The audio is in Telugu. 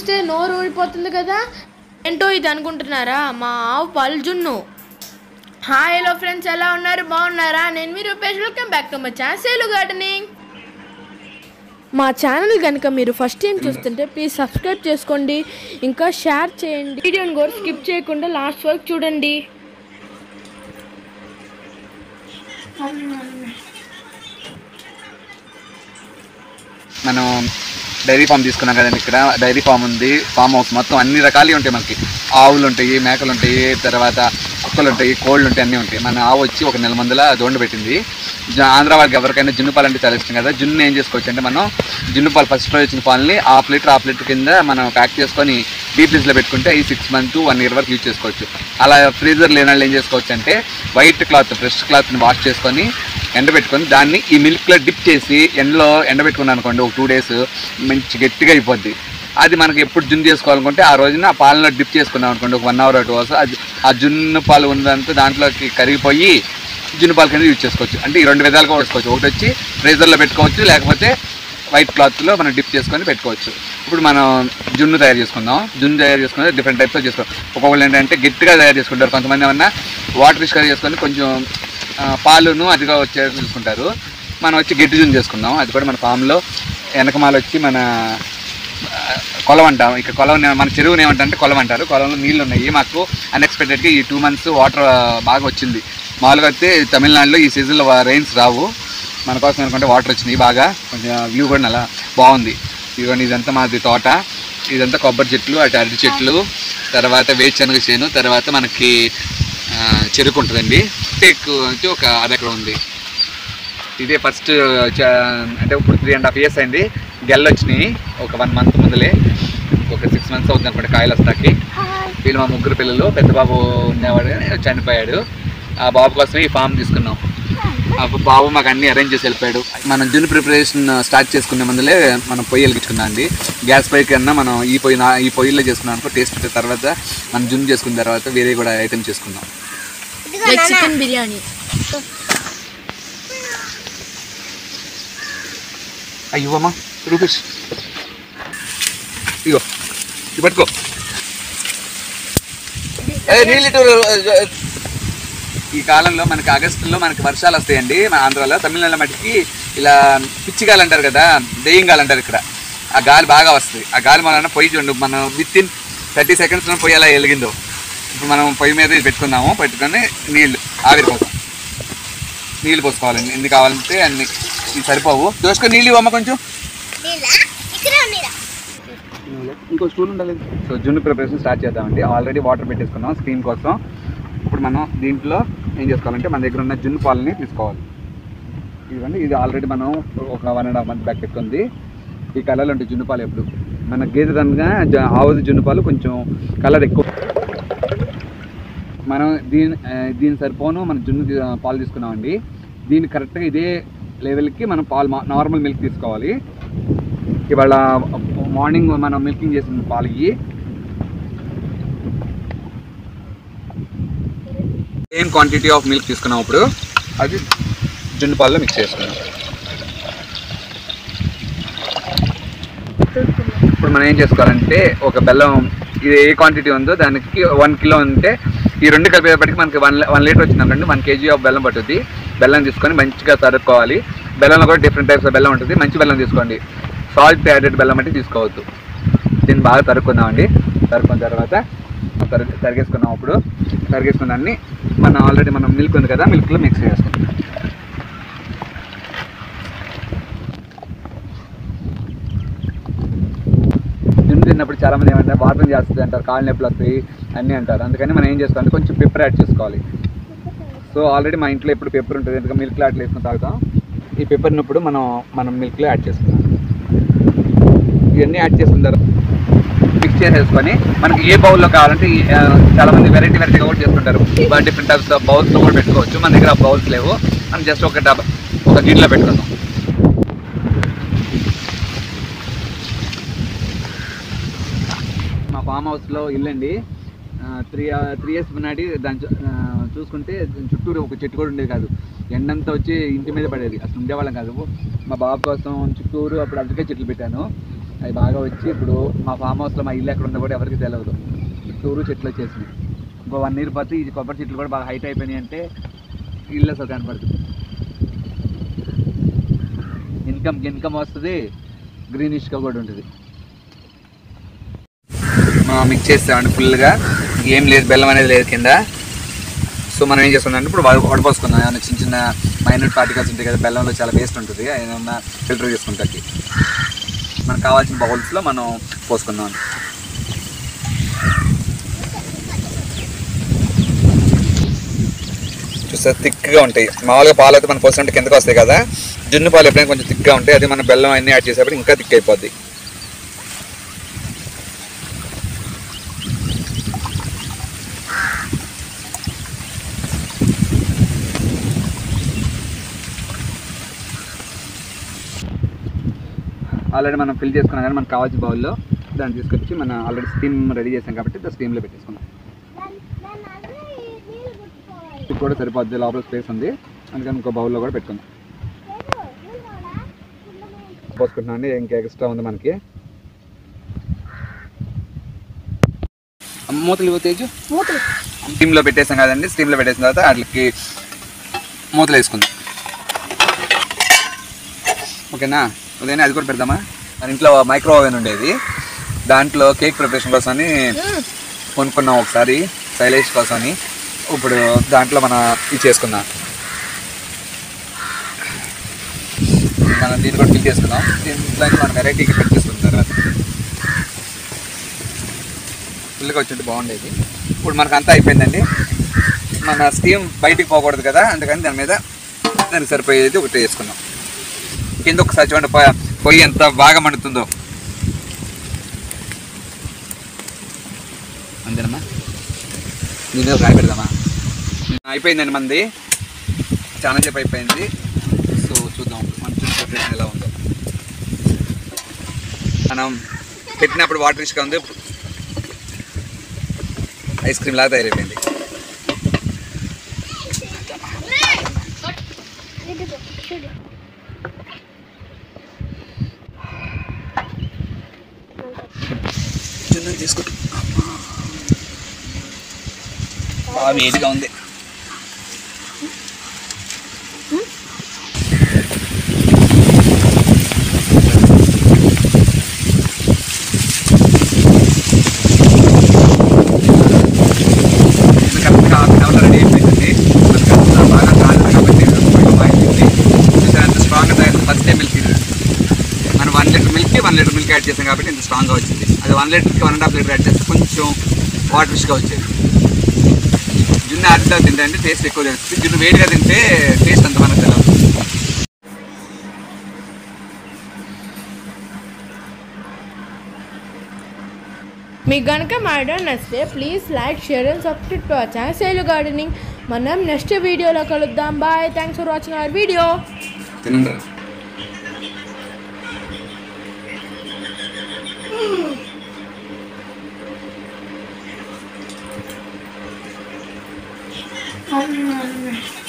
చూస్తే నోరు ఊడిపోతుంది కదా. ఏంటో ఇది అనుకుంటున్నారా, మా ఆవు పాలు జున్ను. హాయ్ హలో ఫ్రెండ్స్, ఎలా ఉన్నారు, బాగున్నారా? నేను మీ Rupesh. Welcome back to my channel Sailu gardening. మా ఛానల్ కనుక మీరు ఫస్ట్ టైం చూస్తుంటే ప్లీజ్ సబ్స్క్రైబ్ చేసుకోండి, ఇంకా షేర్ చేయండి. వీడియోని కూడా స్కిప్ చేయకుండా లాస్ట్ వరకు చూడండి. మనం డైరీ ఫామ్ తీసుకున్నాం కదండి. ఇక్కడ డైరీ ఫామ్ ఉంది, ఫామ్ హౌస్ మొత్తం అన్ని రకాలు ఉంటాయి మనకి. ఆవులు ఉంటాయి, మేకలు ఉంటాయి, తర్వాత కుక్కలు ఉంటాయి, కోళ్ళు ఉంటాయి, అన్నీ ఉంటాయి. మన ఆవు వచ్చి ఒక నెల మందుల దోండ పెట్టింది. ఆంధ్ర వాళ్ళకి ఎవరికైనా జున్ను పాలు అంటే చాలా ఇష్టం కదా. జున్ను ఏం చేసుకోవచ్చు అంటే, మనం జున్ను పాలు ఫస్ట్ రోజు వచ్చిన పాలని హాఫ్ లీటర్ కింద మనం ప్యాక్ చేసుకొని డీప్ ఫ్రిడ్జ్లో పెట్టుకుంటే ఈ 6 months 1 year వరకు యూజ్ చేసుకోవచ్చు. అలా ఫ్రీజర్ లేని వాళ్ళు ఏం చేసుకోవచ్చు అంటే, వైట్ క్లాత్ ఫ్రెష్ క్లాత్ని వాష్ చేసుకొని ఎండబెట్టుకొని దాన్ని ఈ మిల్క్లో డిప్ చేసి ఎండలో ఎండబెట్టుకున్నాను అనుకోండి, ఒక 2 days మంచి గట్టిగా అయిపోద్ది. అది మనకి ఎప్పుడు జున్ను చేసుకోవాలనుకుంటే ఆ రోజున ఆ పాలలో డిప్ చేసుకున్నాం అనుకోండి, ఒక 1 hour or 2 hours, అది ఆ జున్ను పాలు ఉన్నదంతా దాంట్లోకి కరిగిపోయి జున్ను పాలు కింద యూజ్ చేసుకోవచ్చు. అంటే ఈ 2 విధాలుగా చేసుకోవచ్చు. ఒకటి వచ్చి ఫ్రీజర్లో పెట్టుకోవచ్చు, లేకపోతే వైట్ క్లాత్లో మనం డిప్ చేసుకొని పెట్టుకోవచ్చు. ఇప్పుడు మనం జున్ను తయారు చేసుకుందాం. జున్ను తయారు చేసుకుంటే డిఫరెంట్ టైప్స్లో చేసుకోవాలి. ఒక్కొక్కళ్ళు ఏంటంటే గట్టిగా తయారు చేసుకుంటారు, కొంతమంది ఏమన్నా వాటరిష్గా చేసుకొని కొంచెం పాలును అదిగా వచ్చే చూసుకుంటారు. మనం వచ్చి గట్టి జున్ను చేసుకుందాం. అది కూడా మన ఫామ్లో వెనకమాల వచ్చి మన కొలం అంటాం. ఇక్కడ కొలం మన చెరువుని ఏమంటారంటే కొలం అంటారు. కొలంలో నీళ్ళు ఉన్నాయి. మాకు అన్ఎక్స్పెక్టెడ్గా ఈ 2 months వాటర్ బాగా వచ్చింది. మామూలుగా అయితే తమిళనాడులో ఈ సీజన్లో రెయిన్స్ రావు, మన కోసం అనుకుంటే వాటర్ వచ్చినాయి బాగా. కొంచెం వ్యూ కూడా అలా బాగుంది. ఇదిగోండి, ఇదంతా మాది తోట, ఇదంతా కొబ్బరి చెట్లు, అటు అరటి చెట్లు, తర్వాత వేరుశనగ చేను, తర్వాత మనకి చెరుకు ఉంటుందండి. వచ్చి ఒక 1/2 acre ఉంది. ఇదే ఫస్ట్ అంటే ఇప్పుడు 3.5 years అయింది. గెల్లు వచ్చినాయి ఒక 1 month ముందులే. ఒక 6 months అవుతుంది అనుకోండి కాయలు వస్తాకి. వీళ్ళు మా 3 పిల్లలు. పెద్ద బాబు ఉండేవాడు, చనిపోయాడు. ఆ బాబు కోసం ఈ ఫామ్ తీసుకున్నాం. ఆ బాబు మాకు అన్ని అరేంజ్ చేసి వెళ్ళిపోయాడు. మనం జున్ను ప్రిపరేషన్ స్టార్ట్ చేసుకునే ముందులే మనం పొయ్యి వెలిగించుకున్నాం అండి. గ్యాస్ పొయ్యి కన్నా మనం ఈ పొయ్యిలో చేసుకున్నాం అనుకో టేస్ట్. తర్వాత మనం జున్ను చేసుకున్న తర్వాత వేరే కూడా ఐటమ్ చేసుకున్నాం. చికెన్ బిర్యానీ. అయ్యమ్మా రూపేష్, ఇగో ఇది పట్టుకో. ఈ కాలంలో మనకి ఆగస్టులో మనకి వర్షాలు వస్తాయండి మన ఆంధ్రాలో. తమిళనాడు మట్టికి ఇలా పిచ్చిగాలు అంటారు కదా, దెయ్యంగాలు అంటారు. ఇక్కడ ఆ గాలి బాగా వస్తుంది. ఆ గాలి మన పొయ్యి చూడండి, మనం within 30 seconds పొయ్యి అలా వెలిగిందో. ఇప్పుడు మనం పొయ్యి మీద ఇది పెట్టుకున్నాము. పెట్టుకొని నీళ్ళు ఆవిరి కోసం నీళ్ళు పోసుకోవాలండి. ఎన్ని కావాలంటే అన్ని. ఇది సరిపోవు, దోసుకొని నీళ్ళు ఇవ్వమ్మ కొంచెం. ఇంకో స్టూల్ ఉండాలి. సో జున్ను ప్రిపరేషన్ స్టార్ట్ చేద్దామండి. ఆల్రెడీ వాటర్ పెట్టేసుకున్నాం స్టీమ్ కోసం. ఇప్పుడు మనం దీంట్లో ఏం చేసుకోవాలంటే, మన దగ్గర ఉన్న జున్ను పాలని తీసుకోవాలి. ఇదిగోండి, ఇది ఆల్రెడీ మనం ఒక 1.5 months బ్యాక్ పెట్టుకుంది. ఈ కలర్లో ఉంటాయి జున్ను పాలు. ఎప్పుడు మన గేదె కనుక ఆవుది జున్ను పాలు కొంచెం కలర్ ఎక్కువ. మనం దీని సరిపోను మనం జున్ను పాలు తీసుకున్నామండి. దీన్ని కరెక్ట్గా ఇదే లెవెల్కి మనం పాలు నార్మల్ మిల్క్ తీసుకోవాలి. ఇవాళ మార్నింగ్ మనం మిల్కింగ్ చేసిన పాలు ఇవి. సేమ్ క్వాంటిటీ ఆఫ్ మిల్క్ తీసుకున్నాం. ఇప్పుడు అది జున్ను పాలలో మిక్స్ చేసుకున్నాం. ఇప్పుడు మనం ఏం చేసుకోవాలంటే, ఒక బెల్లం ఇది ఏ క్వాంటిటీ ఉందో దానికి 1 kilo ఉంటే ఈ 2 కలిపేపటికి మనకి 1 liter వచ్చిందండి. 1 kg ఆఫ్ బెల్లం పట్టుద్ది. బెల్లం తీసుకొని మంచిగా తరుక్కోవాలి. బెల్లంలో కూడా డిఫరెంట్ టైప్స్ ఆఫ్ బెల్లం ఉంటుంది. మంచి బెల్లం తీసుకోండి, సాల్ట్ యాడెడ్ బెల్లం అంటే తీసుకోవద్దు. దీన్ని బాగా తరుక్కుందామండి. తరుక్కున్న తర్వాత తరిగేసుకున్నాం. ఇప్పుడు తరిగేసుకున్న దాన్ని మనం ఆల్రెడీ మనం మిల్క్ ఉంది కదా, మిల్క్లో మిక్స్ చేసుకుంటాం. జున్ను తిన్నప్పుడు చాలామంది ఏమంటారు, వాతం చేస్తుంది అంటారు, కాళ్ళు నొప్పులు వస్తాయి అన్నీ అంటారు. అందుకని మనం ఏం చేసుకోవాలి, కొంచెం పెప్పర్ యాడ్ చేసుకోవాలి. సో ఆల్రెడీ మా ఇంట్లో ఎప్పుడు పెప్పర్ ఉంటుంది, ఎందుకంటే మిల్క్లో యాడ్ చేసుకుని తాగుతాం. ఈ పెప్పర్ని ఇప్పుడు మనం మిల్క్లో యాడ్ చేసుకుంటాం. ఇవన్నీ యాడ్ చేసుకున్న తర్వాత మిక్స్ చేసేసుకొని మనకి ఏ బౌల్లో కావాలంటే చాలామంది వెరైటీగా కూడా చేసుకుంటారు. డిఫరెంట్ టైప్స్ ఆఫ్ బౌల్స్లో కూడా పెట్టుకోవచ్చు. మన దగ్గర బౌల్స్ లేవు, మనం జస్ట్ ఒక గిన్నెలో పెట్టుకుందాం. మా ఫామ్ హౌస్లో ఇల్లండి. 3 years నాటి దాని చూసుకుంటే చుట్టూరు ఒక చెట్టు కూడా ఉండేది కాదు. ఎండంతా వచ్చి ఇంటి మీద పడేది, అసలు ఉండేవాళ్ళం కాదు. మా బాబు కోసం చుట్టూరు అప్పుడు అందుకే చెట్లు పెట్టాను. అవి బాగా వచ్చి ఇప్పుడు మా ఫామ్ హౌస్లో మా ఇల్లు ఎక్కడ ఉందో కూడా ఎవరికి తెలియదు. చుట్టూరు చెట్లు వచ్చేసినాయి. ఇంకో 1 year పోతే ఈ కొబ్బరి చెట్లు కూడా బాగా హైట్ అయిపోయినాయి అంటే ఇల్లు అసలు కనపడుతుంది. ఇన్కమ్ వస్తుంది, గ్రీనిష్గా కూడా ఉంటుంది. మిక్స్ చేస్తామండి ఫుల్గా, ఏం లేదు, బెల్లం అనేది లేదు కింద. సో మనం ఏం చేస్తున్నాం అంటే ఇప్పుడు వడపోసుకుందాం. ఏమైనా చిన్న చిన్న మైన్యూట్ పార్టికల్స్ ఉంటాయి కదా, బెల్లంలో చాలా వేస్ట్ ఉంటుంది, ఏమన్నా ఫిల్టర్ చేసుకుంటాకి మనకు కావాల్సిన బౌల్స్లో మనం పోసుకుందాం. చూస్తే థిక్గా ఉంటాయి. మామూలుగా పాలు అయితే మనం పోసినట్టు కిందకు వస్తాయి కదా, జున్ను పాలు ఎప్పుడైనా కొంచెం థిక్గా ఉంటాయి. అది మనం బెల్లం అన్నీ యాడ్ చేసేప్పుడు ఇంకా థిక్ అయిపోద్ది. ఆల్రెడీ మనం ఫిల్ చేసుకున్నాం కానీ మనకు కావాల్సిన బౌల్లో దాన్ని తీసుకొచ్చి మనం ఆల్రెడీ స్టీమ్ రెడీ చేసాం కాబట్టి స్టీమ్లో పెట్టేసుకున్నాం. ఇది కూడా సరిపోద్ది, లోపల స్పేస్ ఉంది, అందుకని ఇంకో బౌల్లో కూడా పెట్టుకుందాం. పోసుకుంటున్నాం అండి, ఇంకా ఎక్స్ట్రా ఉంది మనకి. మూతలు తేజు స్టీమ్లో పెట్టేసాం కదండి. స్టీమ్లో పెట్టేసిన తర్వాత వాటికి మూతలు వేసుకుందాం. ఓకేనా? ఉదయం అది కూడా పెడదామా? మన ఇంట్లో మైక్రో ఓవెన్ ఉండేది, దాంట్లో కేక్ ప్రిపరేషన్ కోసం అని కొనుక్కున్నాం ఒకసారి శైలేష్ కోసం అని. ఇప్పుడు దాంట్లో మనం ఇది చేసుకుందాం. మనం దీన్ని కూడా ఫిల్ చేసుకుందాం. దీంట్లో మనం వెరైటీగా పెట్టి చేసుకున్న తర్వాత ఫుల్గా వచ్చింటే బాగుండేది. ఇప్పుడు మనకు అంతా అయిపోయిందండి. మన స్టీమ్ బయటికి పోకూడదు కదా, అందుకని దాని మీద దానికి సరిపోయేది ఒకటి వేసుకుందాం. కింద ఒకసారి చూడండి పొయ్యి ఎంత బాగా మండుతుందో. అంతేనమ్మా, దీని మీద రాయి పెడదామా? అయిపోయిందండి మంది, చాలా సేపు అయిపోయింది. సో చూద్దాం మంచి ప్రిపరేషన్ ఎలా ఉందో. మనం పెట్టినప్పుడు వాటరిష్గా ఉంది, ఐస్ క్రీమ్ లాగా తయారైపోయింది. తీసుకో, బాగా వేడిగా ఉంది. రెడీ అయిపోయిందండి. మనకు బాగా కాలేదు కాబట్టి అంత స్ట్రాంగ్గా తయారు. ఫస్ట్ టైం మిల్క్ మనం 1 లీటర్ మిల్క్కి 1 లీటర్ మిల్క్ యాడ్ చేసాం కాబట్టి ఇంత స్ట్రాంగ్గా వచ్చింది. అది 1 లీటర్కి 1.5 లీటర్ యాడ్ చేస్తే కొంచెం వాటరిష్గా వచ్చేది. జున్ను అడ్డా తింటే అంటే టేస్ట్ ఎక్కువ తెలుస్తుంది. జున్ను వేడిగా తింటే టేస్ట్ అంత మనకు తెలియదు. మీకు కనుక మా వీడియో నచ్చితే please like, share and subscribe to our channel Shailu gardening. మనం నెక్స్ట్ వీడియోలో కలుద్దాం. Bye, thanks for watching our video. I don't know.